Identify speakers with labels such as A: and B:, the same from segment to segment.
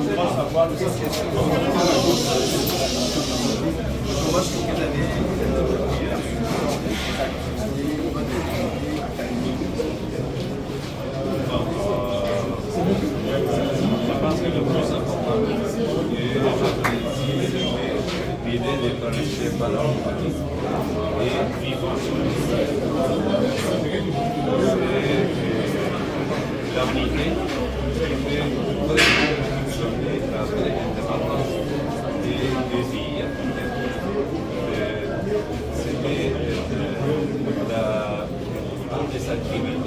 A: voudrais savoir le sens question. Comment est-ce que vous avez
B: je pense que le plus important est l'idée de parler par la et vivre. L'unité qui fait vraiment fonctionner la vraie indépendance des pays africains. C'était une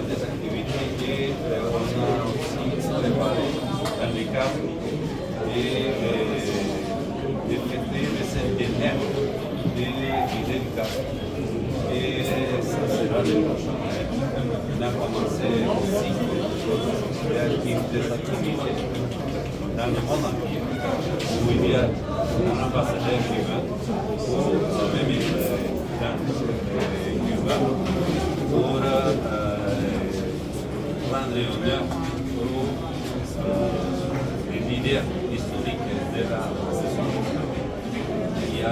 B: des activités et on a aussi préparé dans les cadres et de fêter le centenaire de Fidel Castro. Et ça sera le prochain. On a commencé aussi des activités dans le monde entier où il y a un ambassadeur cubain pour même dans Cuba pour rendre honneur aux leaders historiques de la société. Il y a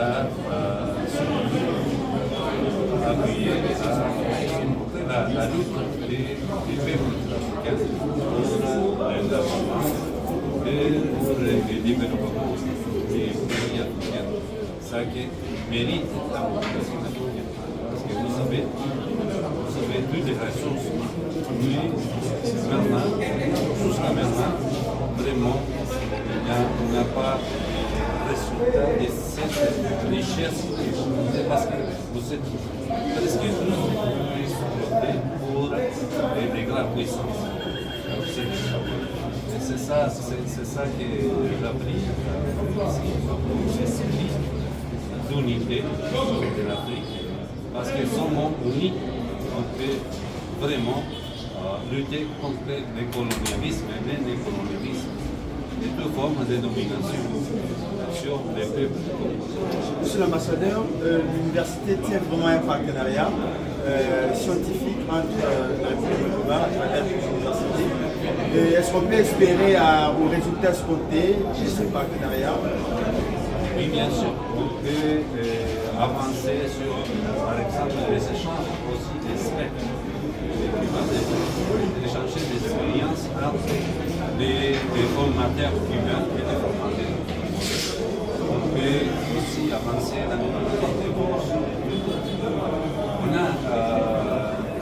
B: appuyé la lutte des peuples africains pour l'indépendance et pour le développement des pays africains. Ça qui mérite la population africaine. Parce que vous avez toutes les ressources. Mais maintenant, jusqu'à maintenant, vraiment, on n'a pas résultat de cette richesse parce que vous êtes presque tous exploités pour les grandes puissances. C'est ça que j'ai appris ici, l'esprit d'unité de l'Afrique. Parce que sans monde unique, on peut vraiment lutter contre le colonialisme et même le colonialisme et toute forme de domination sur les peuples.
A: Monsieur l'ambassadeur, l'université tient vraiment un partenariat scientifique entre la République du Cuba à travers l'université. Est-ce qu'on peut espérer aux résultats escomptés de ce partenariat?
B: Oui, bien sûr. On peut avancer sur, par exemple, les échanges aussi des specs. Échanger des expériences entre les formateurs cubains et les formateurs. On peut aussi avancer dans l'évolution. On a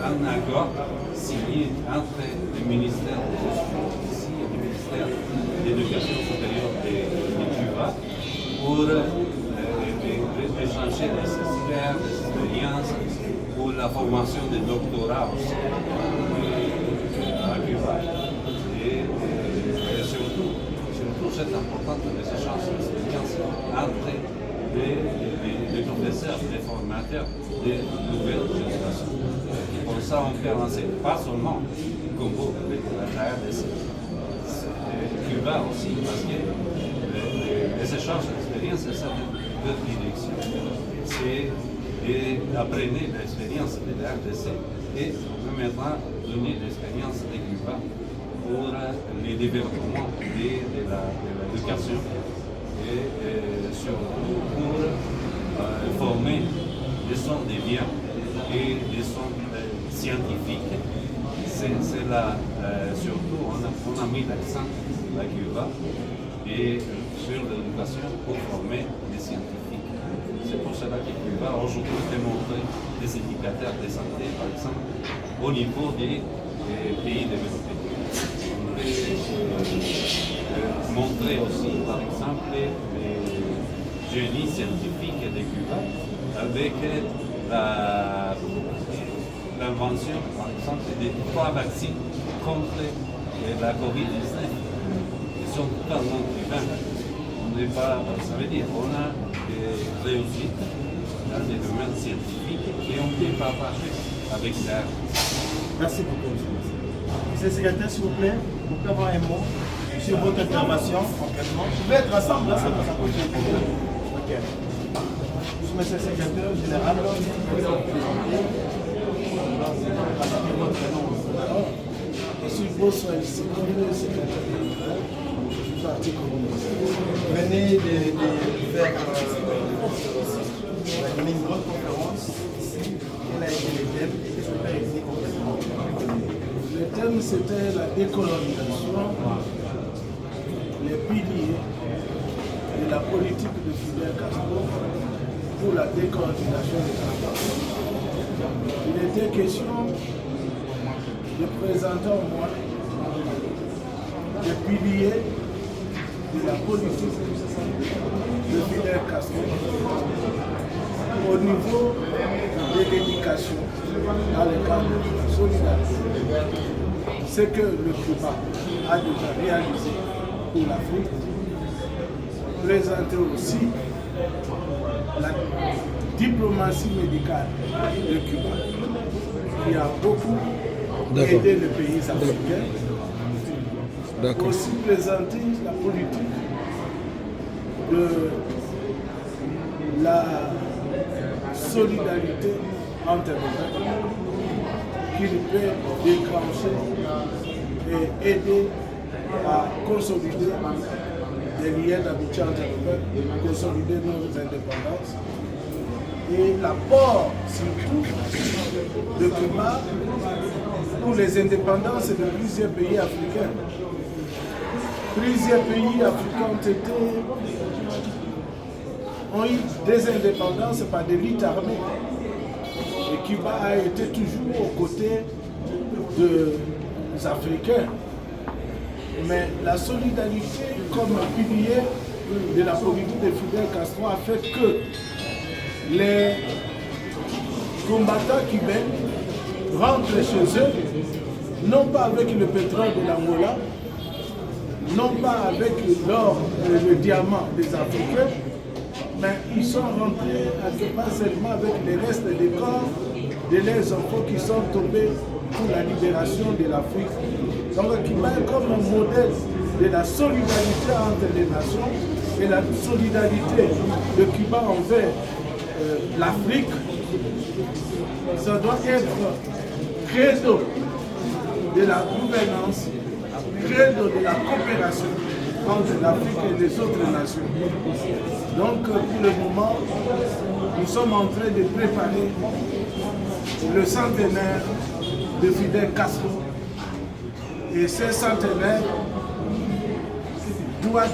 B: un accord signé entre le ministère de Justice et le ministère de l'Éducation supérieure de Cuba pour échanger des experts, des expériences pour la formation des doctorats aussi à Cuba. Et surtout, c'est important les échanges d'expériences entre les professeurs, les formateurs de nouvelles générations. Pour ça, on peut avancer, pas seulement comme vous, avec la RDC, Cuba aussi, parce que les échanges d'expériences, c'est ça de direction. C'est d'apprendre l'expérience de la RDC et maintenant donner l'expérience de Cuba pour le développement de l'éducation et surtout pour former des sons de biens et des sons scientifiques. C'est là, surtout, on a mis l'accent à Cuba et sur l'éducation pour former des scientifiques. C'est pour cela que Cuba aujourd'hui démontre des indicateurs de santé, par exemple, au niveau des pays développés. On peut montrer aussi, par exemple, les génies scientifiques de Cuba avec l'invention, par exemple, de 3 vaccins contre la COVID-19. Ils sont totalement cubains. On n'est pas, ça veut dire qu'on a réussi dans les domaines scientifiques et on peut partager avec l'art.
A: Merci beaucoup, monsieur. Monsieur le secrétaire, s'il vous plaît, vous pouvez avoir un mot sur votre intervention concrètement. Vous pouvez être ensemble, là, ça pose un peu. Ok. Monsieur le secrétaire général,
C: Je suis Boswell, c'est comme le secrétaire général. Parti communiste.
A: Vous venez de faire une grande conférence ici. Quel a été le thème et qu'est-ce que vous avez dit concrètement?
C: Le thème, c'était la décolonisation, les piliers de la politique de Fidel Castro pour la décolonisation de l'Afrique. Il était question de présenter au moins les piliers de la politique de Fidel Castro au niveau de l'éducation dans le cadre de la solidarité. Ce que le Cuba a déjà réalisé pour l'Afrique, présenter aussi la diplomatie médicale de Cuba, qui a beaucoup aidé les pays africains. Aussi présenter la politique de la solidarité entre les peuples qui peut déclencher et aider à consolider des liens d'amitié entre les peuples, consolider nos indépendances. Et l'apport surtout de Cuba pour les indépendances de plusieurs pays africains. Plusieurs pays africains ont eu des indépendances par des luttes armées. Et Cuba a été toujours aux côtés des Africains. Mais la solidarité comme pilier de la politique de Fidel Castro a fait que les combattants cubains rentrent chez eux, non pas avec le pétrole de l'Angola, non pas avec l'or et le diamant des Africains, mais ils sont rentrés pas seulement avec les restes des corps de leurs enfants qui sont tombés pour la libération de l'Afrique. Donc Cuba est comme un modèle de la solidarité entre les nations et la solidarité de Cuba envers l'Afrique. Ça doit être credo de la gouvernance, credo de la coopération entre l'Afrique et les autres nations. Donc pour le moment, nous sommes en train de préparer le centenaire de Fidel Castro. Et ce centenaire doit